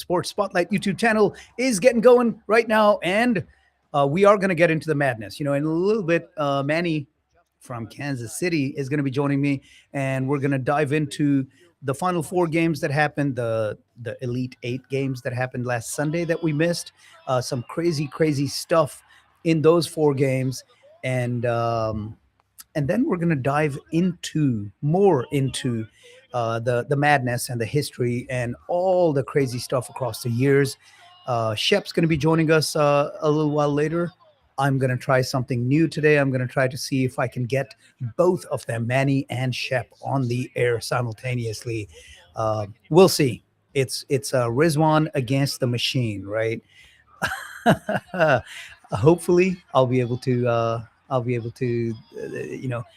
Sports Spotlight YouTube channel is getting going right now, and we are going to get into the madness. In a little bit, Manny from Kansas City is going to be joining me, and we're going to dive into the Final Four games that happened, the Elite Eight games that happened last Sunday that we missed. Some crazy, crazy stuff in those four games, and then we're going to dive into more into the madness and the history and all the crazy stuff across the years. Shep's going to be joining us a little while later. I'm going to try something new today. I'm going to try to see if I can get both of them, Manny and Shep, on the air simultaneously. We'll see. It's Rizwan against the machine, right? Hopefully, I'll be able to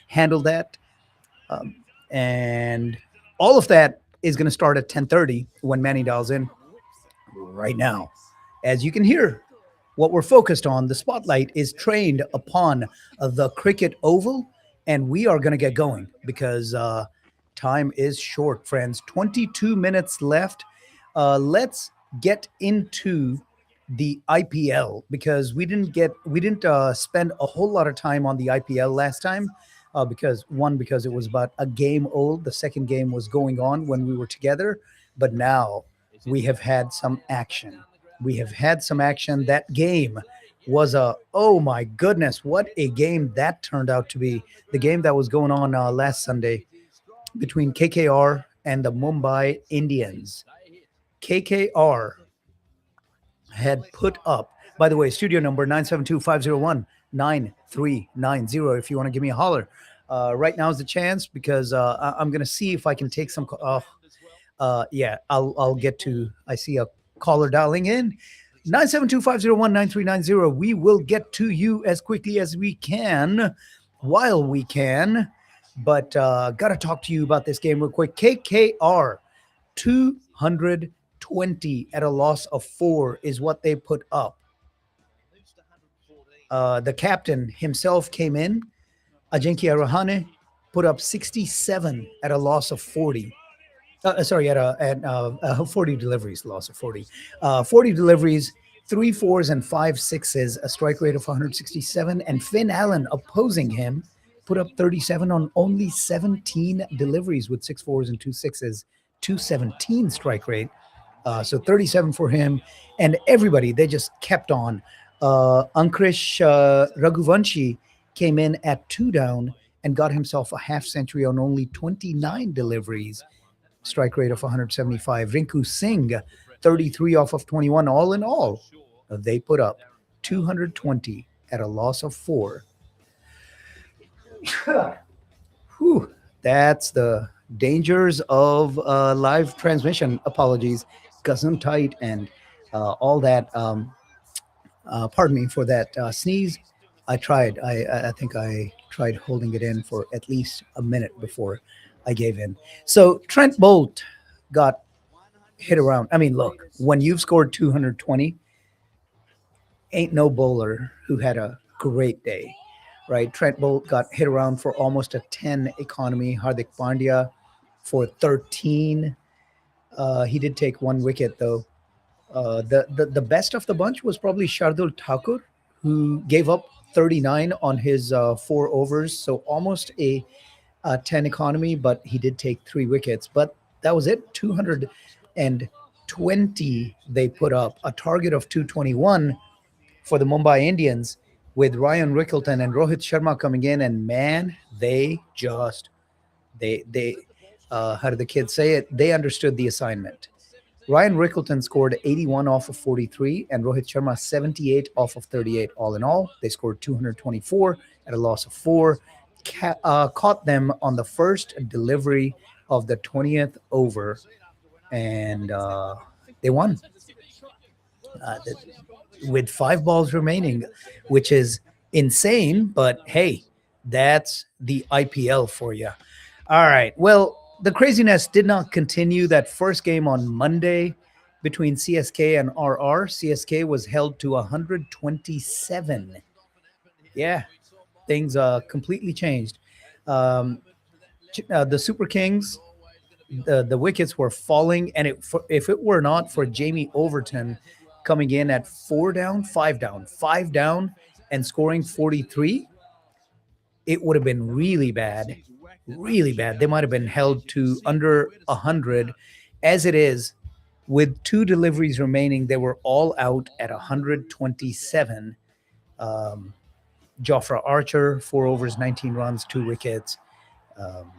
handle that. Um, and all of that is going to start at 10:30 when Manny dials in right now. As you can hear, what we're focused on, the spotlight is trained upon the cricket oval, and we are going to get going because time is short, friends. 22 minutes left. Let's get into the IPL because we didn't spend a whole lot of time on the IPL last time. Because it was about a game old. The second game was going on when we were together, but now we have had some action. We have had some action. That game was oh my goodness, what a game that turned out to be. The game that was going on last Sunday between KKR and the Mumbai Indians. KKR had put up, by the way, studio number 972-501-9390 if you want to give me a holler. Right now is the chance because I'm going to see if I can take some. Yeah, I'll get to. I see a caller dialing in. 972-501-9390. We will get to you as quickly as we can while we can. But got to talk to you about this game real quick. KKR 220 at a loss of 4 is what they put up. The captain himself came in. Ajinkya Rahane put up 67 at a loss of 40. Sorry, at 40 deliveries, loss of 40. 40 deliveries, 3 fours and 5 sixes, a strike rate of 167. And Finn Allen, opposing him, put up 37 on only 17 deliveries with 6 fours and 2 sixes, 217 strike rate. So 37 for him. And everybody, they just kept on. Ankrish Raghuvanshi came in at 2 down and got himself a half century on only 29 deliveries, strike rate of 175. Rinku Singh, 33 off of 21. All in all, they put up 220 at a loss of 4. Whew, that's the dangers of live transmission. Apologies, Gesundheit and all that. Pardon me for that sneeze. I tried. I think I tried holding it in for at least a minute before I gave in. So Trent Bolt got hit around. I mean, look, when you've scored 220, ain't no bowler who had a great day, right? Trent Bolt got hit around for almost a 10 economy. Hardik Pandya for 13. He did take 1 wicket though. The best of the bunch was probably Shardul Thakur, who gave up 39 on his 4 overs, so almost a 10 economy, but he did take 3 wickets. But that was it. 220 they put up, a target of 221 for the Mumbai Indians, with Ryan Rickelton and Rohit Sharma coming in, and man, they just they how did the kids say it? They understood the assignment. Ryan Rickelton scored 81 off of 43 and Rohit Sharma 78 off of 38. All in all, they scored 224 at a loss of 4. Caught them on the first delivery of the 20th over, and they won uh, with 5 balls remaining, which is insane. But hey, that's the IPL for you. All right. Well, the craziness did not continue. That first game on Monday between CSK and RR, CSK was held to 127. Yeah, things completely changed. Um, the Super Kings The wickets were falling, and if it were not for Jamie Overton coming in at 4 down, 5 down, 5 down, and scoring 43, it would have been really bad, really bad. They might have been held to under 100. As it is, with two deliveries remaining, they were all out at 127. Um, Jofra Archer, 4 overs, 19 runs, 2 wickets. Um,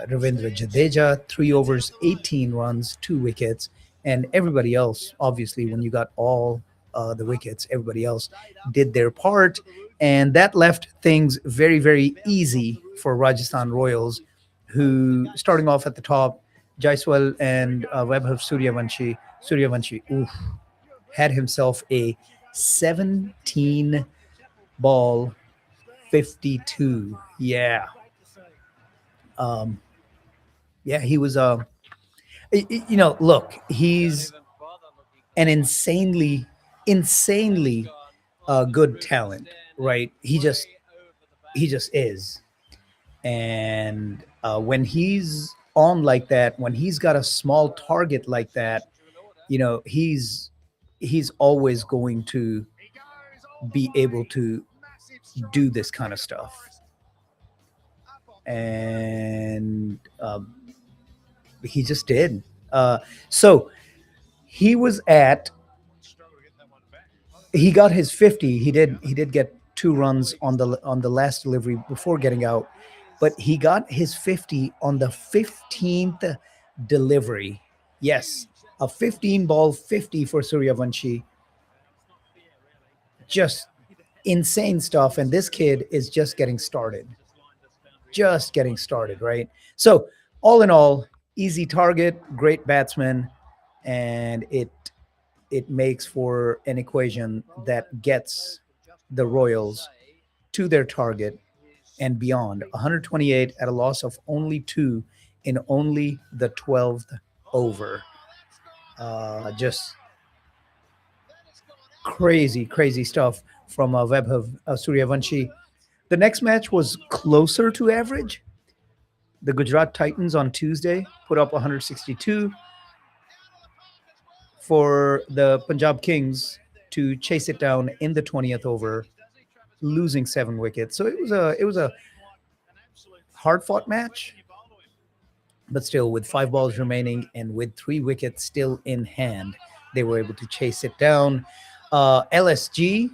Ravindra Jadeja, 3 overs, 18 runs, 2 wickets. And everybody else, obviously, when you got all the wickets, everybody else did their part. And that left things very, very easy for Rajasthan Royals, who, starting off at the top, Jaiswal and Vaibhav Suryavanshi, oof, had himself a 17 ball 52. Yeah. Um, yeah, he was, look, he's an insanely good talent, right? He just is. And when he's on like that, when he's got a small target like that, he's always going to be able to do this kind of stuff. And he just did. So he was at he got his 50. He did get 2 runs on the last delivery before getting out, but he got his 50 on the 15th delivery. Yes, a 15 ball 50 for Suryavanshi. Just insane stuff, and this kid is just getting started. Just getting started, right? So, all in all, easy target, great batsman, and it makes for an equation that gets the Royals to their target and beyond. 128 at a loss of only 2 in only the 12th over. Just crazy, crazy stuff from Vaibhav Suryavanshi. The next match was closer to average. The Gujarat Titans on Tuesday put up 162 for the Punjab Kings to chase it down in the 20th over, losing 7 wickets. So it was a hard fought match, but still, with 5 balls remaining and with 3 wickets still in hand, they were able to chase it down. LSG,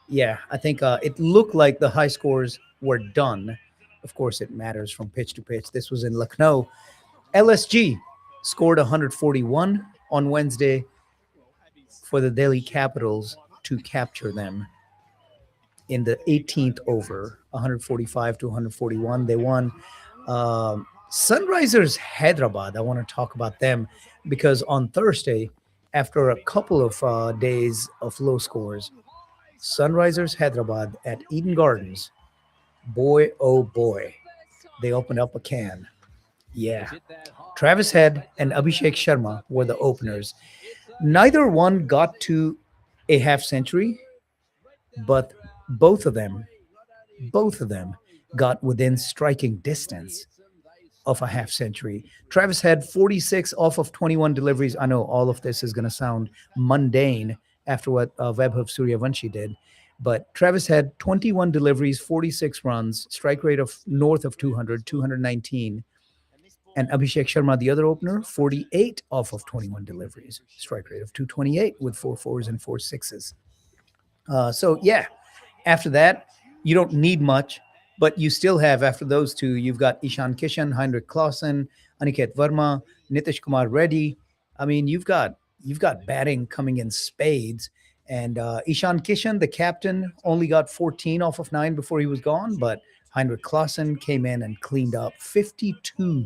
yeah, I think it looked like the high scores were done. Of course, it matters from pitch to pitch. This was in Lucknow. LSG scored 141 on Wednesday for the Delhi Capitals to capture them in the 18th over, 145 to 141. They won. Sunrisers Hyderabad, I want to talk about them because on Thursday, after a couple of days of low scores, Sunrisers Hyderabad at Eden Gardens, boy, oh boy, they opened up a can. Yeah. Travis Head and Abhishek Sharma were the openers. Neither one got to a half century, but both of them, both of them got within striking distance of a half century. Travis had 46 off of 21 deliveries. I know all of this is going to sound mundane after what Vaibhav Suryavanshi did, but Travis had 21 deliveries, 46 runs, strike rate of north of 200, 219. And Abhishek Sharma, the other opener, 48 off of 21 deliveries, strike rate of 228 with 4 4s and 4 6s. So, yeah, after that, you don't need much, but you still have, after those two, you've got Ishan Kishan, Heinrich Clausen, Aniket Verma, Nitish Kumar Reddy. I mean, you've got batting coming in spades. And Ishan Kishan, the captain, only got 14 off of 9 before he was gone, but Heinrich Clausen came in and cleaned up 52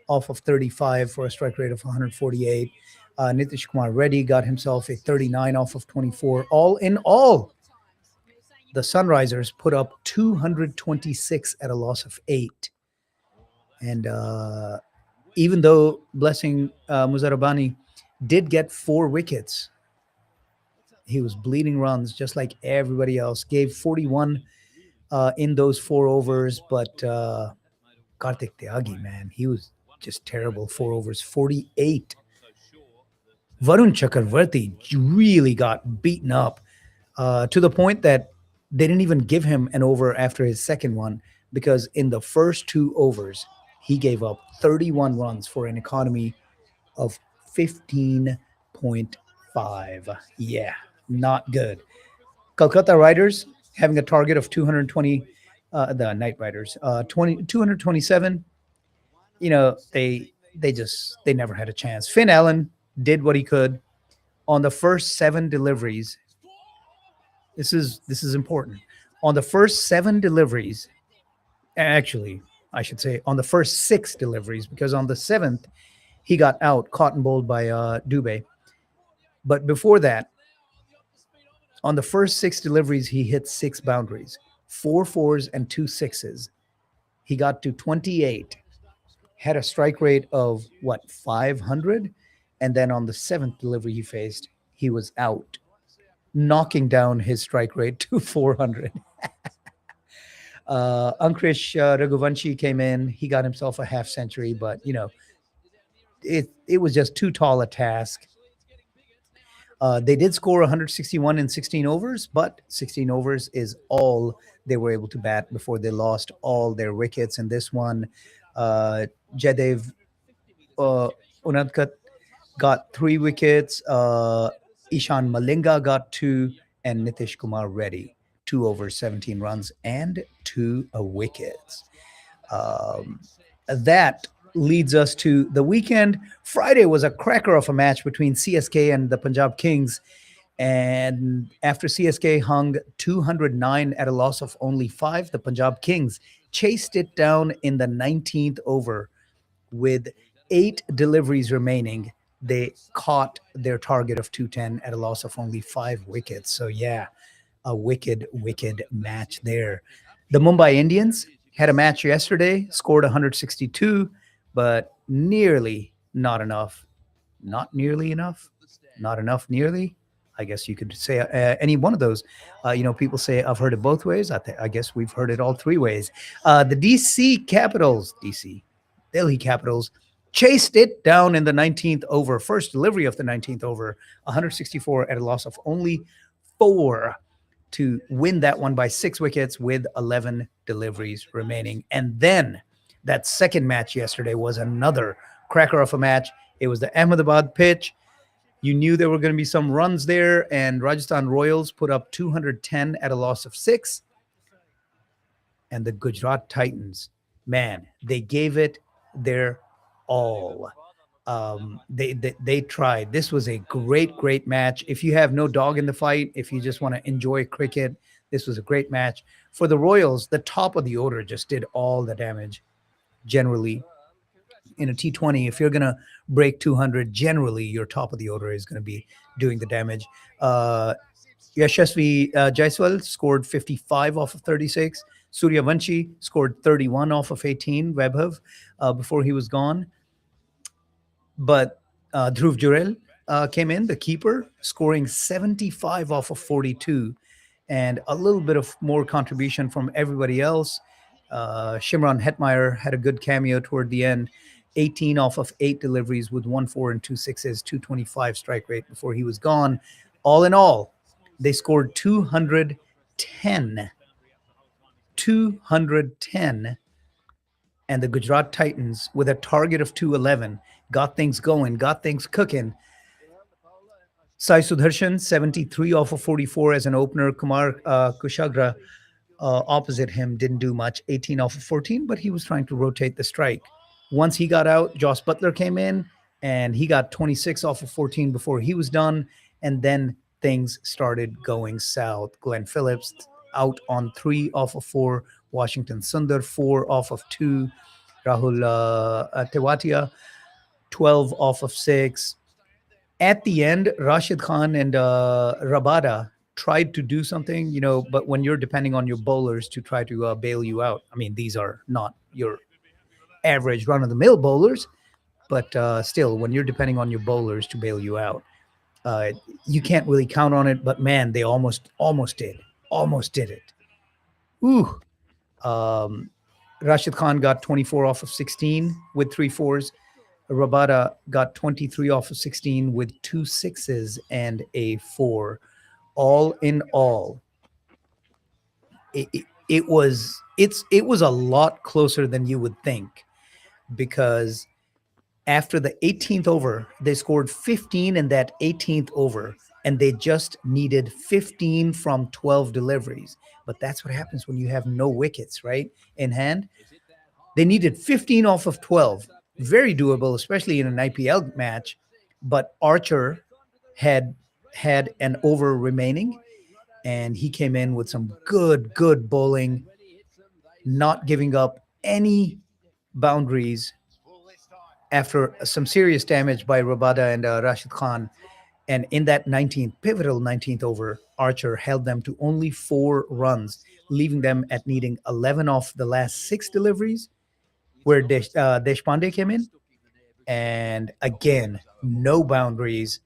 off of 35 for a strike rate of 148. Nitish Kumar Reddy got himself a 39 off of 24. All in all, the Sunrisers put up 226 at a loss of 8. And even though Blessing Muzarabani did get 4 wickets, he was bleeding runs just like everybody else. Gave 41 in those 4 overs, but Kartik Tyagi, man, he was just terrible. 4 overs, 48. Varun Chakravarti really got beaten up to the point that they didn't even give him an over after his second one because in the first 2 overs, he gave up 31 runs for an economy of 15.5. Yeah, not good. Kolkata Riders having a target of 220, the Night Riders, 227. They never had a chance. Finn Allen did what he could on the first 7 deliveries. This is important. On the first 7 deliveries, actually, I should say on the first 6 deliveries, because on the seventh he got out, caught and bowled by Dubé. But before that, on the first 6 deliveries, he hit 6 boundaries, 4 4s and 2 6s. He got to 28, had a strike rate of what, 500, and then on the seventh delivery he faced, he was out, knocking down his strike rate to 400. Ankrish Raghuvanshi came in. He got himself a half century, but it was just too tall a task. They did score 161 in 16 overs, but 16 overs is all they were able to bat before they lost all their wickets in this one. Jadev Unadkat got 3 wickets. Ishan Malinga got 2, and Nitish Kumar Reddy 2 overs, 17 runs, and 2 wickets. That leads us to the weekend. Friday was a cracker of a match between CSK and the Punjab Kings. And after CSK hung 209 at a loss of only 5, the Punjab Kings chased it down in the 19th over with 8 deliveries remaining. They caught their target of 210 at a loss of only 5 wickets. So, yeah, a wicked match there. The Mumbai Indians had a match yesterday, scored 162, but nearly not enough. Not nearly enough. Not enough nearly. I guess you could say any one of those. People say I've heard it both ways. I guess we've heard it all 3 ways. The Delhi Capitals, chased it down in the 19th over. First delivery of the 19th over, 164 at a loss of only 4 to win that one by 6 wickets with 11 deliveries remaining. And then that second match yesterday was another cracker of a match. It was the Ahmedabad pitch. You knew there were going to be some runs there, and Rajasthan Royals put up 210 at a loss of 6. And the Gujarat Titans, man, they gave it their all. They tried. This was a great match. If you have no dog in the fight, if you just want to enjoy cricket, this was a great match. For the Royals, the top of the order just did all the damage. Generally, in a T20, if you're going to break 200, generally your top of the order is going to be doing the damage. Yashasvi Jaiswal scored 55 off of 36. Suryavanshi scored 31 off of 18, Vaibhav, before he was gone. But Dhruv Jurel came in, the keeper, scoring 75 off of 42, and a little bit of more contribution from everybody else. Shimron Hetmeyer had a good cameo toward the end, 18 off of 8 deliveries with 1 4 and 2 6s, 225 strike rate before he was gone. All in all, they scored 210. 210. And the Gujarat Titans, with a target of 211, got things going, got things cooking. Sai Sudarshan, 73 off of 44 as an opener. Kumar Kushagra opposite him didn't do much, 18 off of 14, but he was trying to rotate the strike. Once he got out, Joss Butler came in, and he got 26 off of 14 before he was done, and then things started going south. Glenn Phillips out on 3 off of 4. Washington Sundar, 4 off of 2. Rahul Tewatia, 12 off of 6. At the end, Rashid Khan and Rabada tried to do something, but when you're depending on your bowlers to try to bail you out, I mean, these are not your average run-of-the-mill bowlers, but still, when you're depending on your bowlers to bail you out, you can't really count on it. But man, they almost did it. Ooh. Rashid Khan got 24 off of 16 with three fours. Rabada got 23 off of 16 with two sixes and a four. All in all, it was a lot closer than you would think, because after the 18th over, they scored 15 in that 18th over, and they just needed 15 from 12 deliveries. But that's what happens when you have no wickets, right, in hand. They needed 15 off of 12. Very doable, especially in an IPL match. But Archer had an over remaining, and he came in with some good bowling, not giving up any boundaries after some serious damage by Rabada and Rashid Khan. And in that pivotal 19th over, Archer held them to only 4 runs, leaving them at needing 11 off the last 6 deliveries, where Deshpande came in. And again, no boundaries.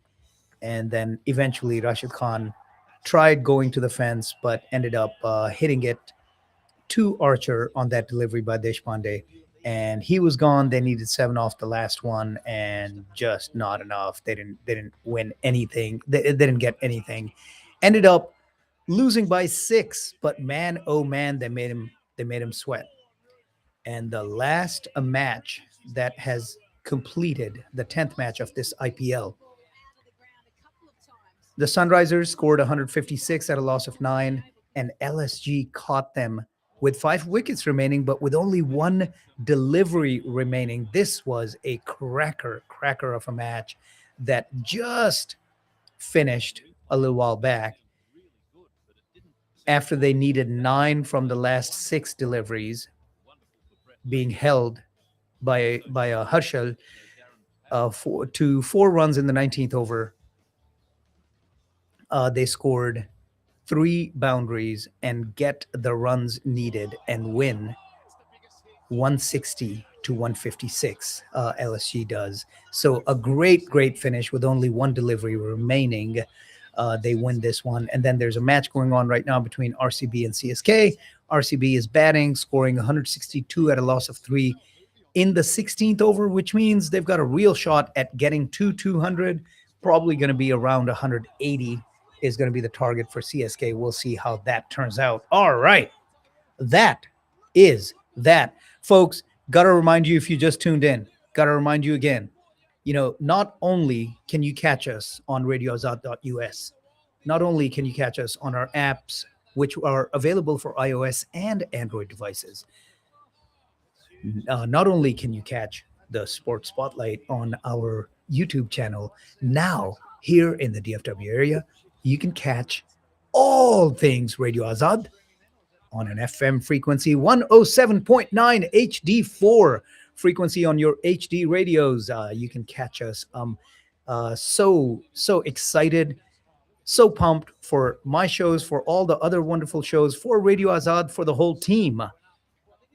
And then eventually Rashid Khan tried going to the fence, but ended up hitting it to Archer on that delivery by Deshpande. And he was gone. They needed 7 off the last one, and just not enough. They didn't win anything. They didn't get anything. Ended up losing by 6. But man, oh man, they made him sweat. And the last match that has completed the 10th match of this IPL, the Sunrisers scored 156 at a loss of 9, and LSG caught them with 5 wickets remaining, but with only 1 delivery remaining. This was a cracker of a match that just finished a little while back, after they needed 9 from the last 6 deliveries, being held by a Harshal to 4 runs in the 19th over. They scored 3 boundaries and get the runs needed and win 160 to 156. LSG does. So a great finish with only 1 delivery remaining. They win this one. And then there's a match going on right now between RCB and CSK. RCB is batting, scoring 162 at a loss of 3 in the 16th over, which means they've got a real shot at getting to 200. Probably going to be around 180 is going to be the target for CSK. We'll see how that turns out. All right. That is that. Folks, got to remind you, if you just tuned in, got to remind you again, not only can you catch us on radioazad.us, not only can you catch us on our apps, which are available for iOS and Android devices, not only can you catch the Sports Spotlight on our YouTube channel, now here in the DFW area, you can catch all things Radio Azad on an FM frequency 107.9 HD4 frequency on your HD radios. You can catch us. So excited, so pumped for my shows, for all the other wonderful shows, for Radio Azad, for the whole team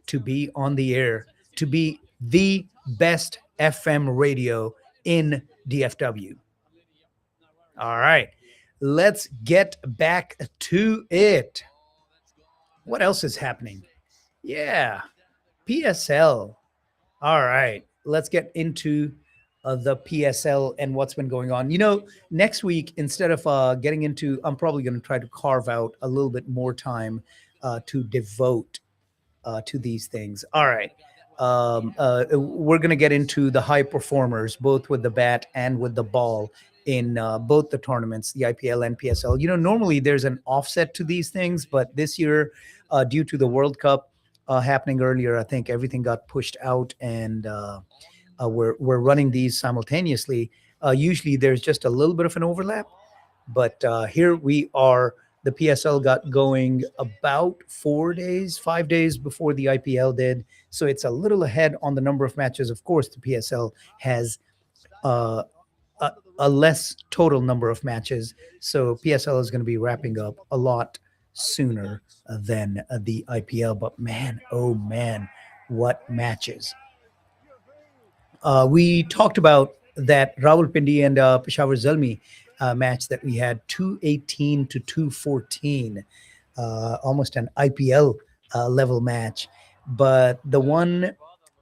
to be on the air, to be the best FM radio in DFW. All right, let's get back to it. What else is happening? Yeah, PSL. All right, let's get into the PSL and what's been going on. Next week, instead of getting into, I'm probably going to try to carve out a little bit more time to devote to these things. All right. We're going to get into the high performers, both with the bat and with the ball, in both the tournaments, the IPL and PSL. Normally there's an offset to these things, but this year, due to the World Cup happening earlier, I think everything got pushed out, and we're running these simultaneously. Usually there's just a little bit of an overlap, but here we are. The PSL got going about 5 days before the IPL did. So it's a little ahead on the number of matches. Of course, the PSL has a less total number of matches. So PSL is going to be wrapping up a lot sooner than the IPL. But man, oh man, what matches. We talked about that Rawalpindi and Peshawar Zalmi match that we had, 218 to 214, almost an IPL level match. but the one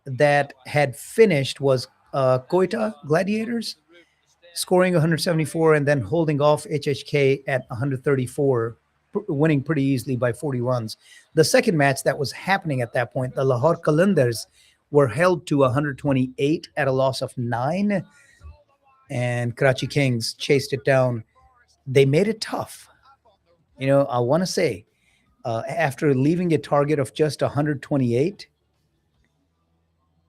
that had finished was Koita Gladiators, scoring 174 and then holding off HHK at 134, winning pretty easily by 40 runs. The second match that was happening at that point, the Lahore Qalandars were held to 128 at a loss of 9, and Karachi Kings chased it down. They made it tough. I want to say, after leaving a target of just 128,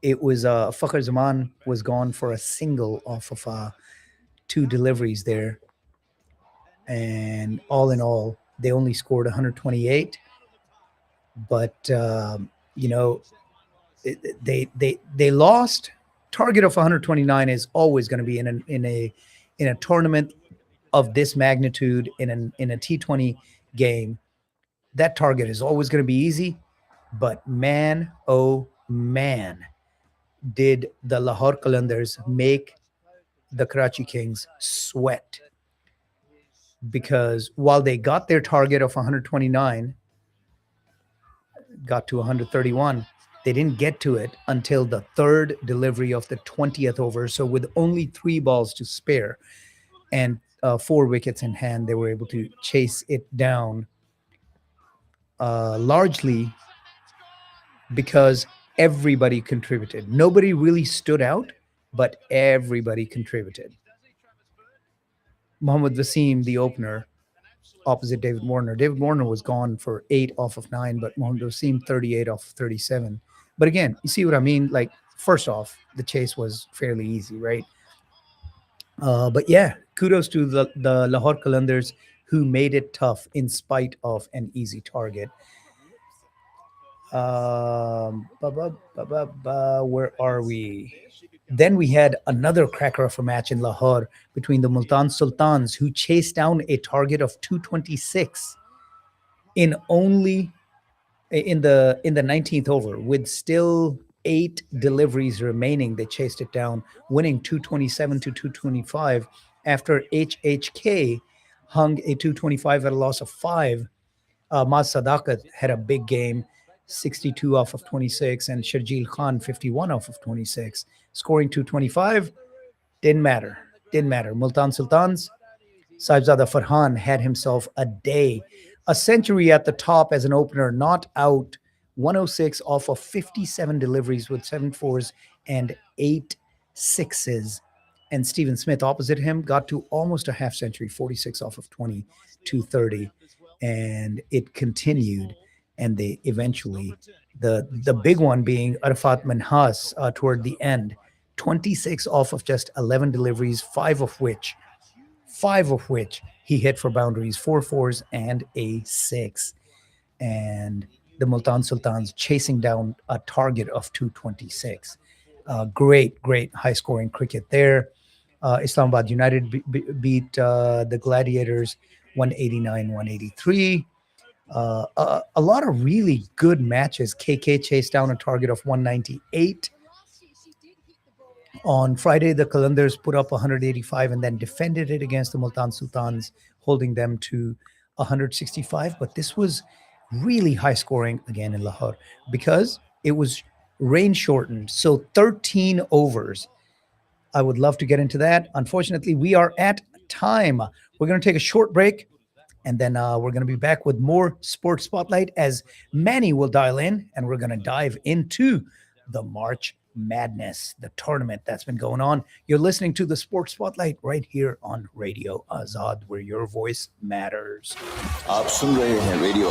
it was Fakhr Zaman was gone for a single off of 2 deliveries there, and all in all, they only scored 128. But they lost. Target of 129 is always going to be in a tournament of this magnitude in a T20 game. That target is always going to be easy. But man, oh man, did the Lahore Qalandars make the Karachi Kings sweat. Because while they got their target of 129, got to 131, they didn't get to it until the third delivery of the 20th over. So with only 3 balls to spare and 4 wickets in hand, they were able to chase it down, largely because everybody contributed. Nobody really stood out, but everybody contributed. Mohammad Wasim, the opener, opposite David Warner. David Warner was gone for 8 off of 9, but Mohammad Wasim 38 off of 37. But again, you see what I mean? Like, first off, the chase was fairly easy, right? But yeah, kudos to the Lahore Qalandars who made it tough in spite of an easy target. Where are we? Then we had another cracker of a match in Lahore between the Multan Sultans, who chased down a target of 226 in the 19th over, with still 8 deliveries remaining. They chased it down, winning 227 to 225 after HHK hung a 225 at a loss of 5. Maz Sadakat had a big game, 62 off of 26, and Sharjeel Khan 51 off of 26, scoring 225. Didn't matter. Multan Sultans, Sahibzada Farhan had himself a day. A century at the top as an opener, not out, 106 off of 57 deliveries with 7 fours and 8 sixes. And Stephen Smith opposite him got to almost a half century, 46 off of 20, 230. And it continued. And they eventually, the big one being Arafat Manhas toward the end, 26 off of just 11 deliveries, 5 of which he hit for boundaries, 4 fours and a 6. And the Multan Sultans chasing down a target of 226. Great high-scoring cricket there. Islamabad United beat the Gladiators 189-183. A lot of really good matches. KK chased down a target of 198. On Friday, the Qalandars put up 185 and then defended it against the Multan Sultans, holding them to 165. But this was really high scoring again in Lahore because it was rain shortened. So 13 overs. I would love to get into that. Unfortunately, we are at time. We're going to take a short break, and then we're going to be back with more Sports Spotlight as Manny will dial in, and we're going to dive into the March Madness, the tournament that's been going on. You're listening to the Sports Spotlight right here on Radio Azad, where your voice matters. आप सुन रहे हैं radio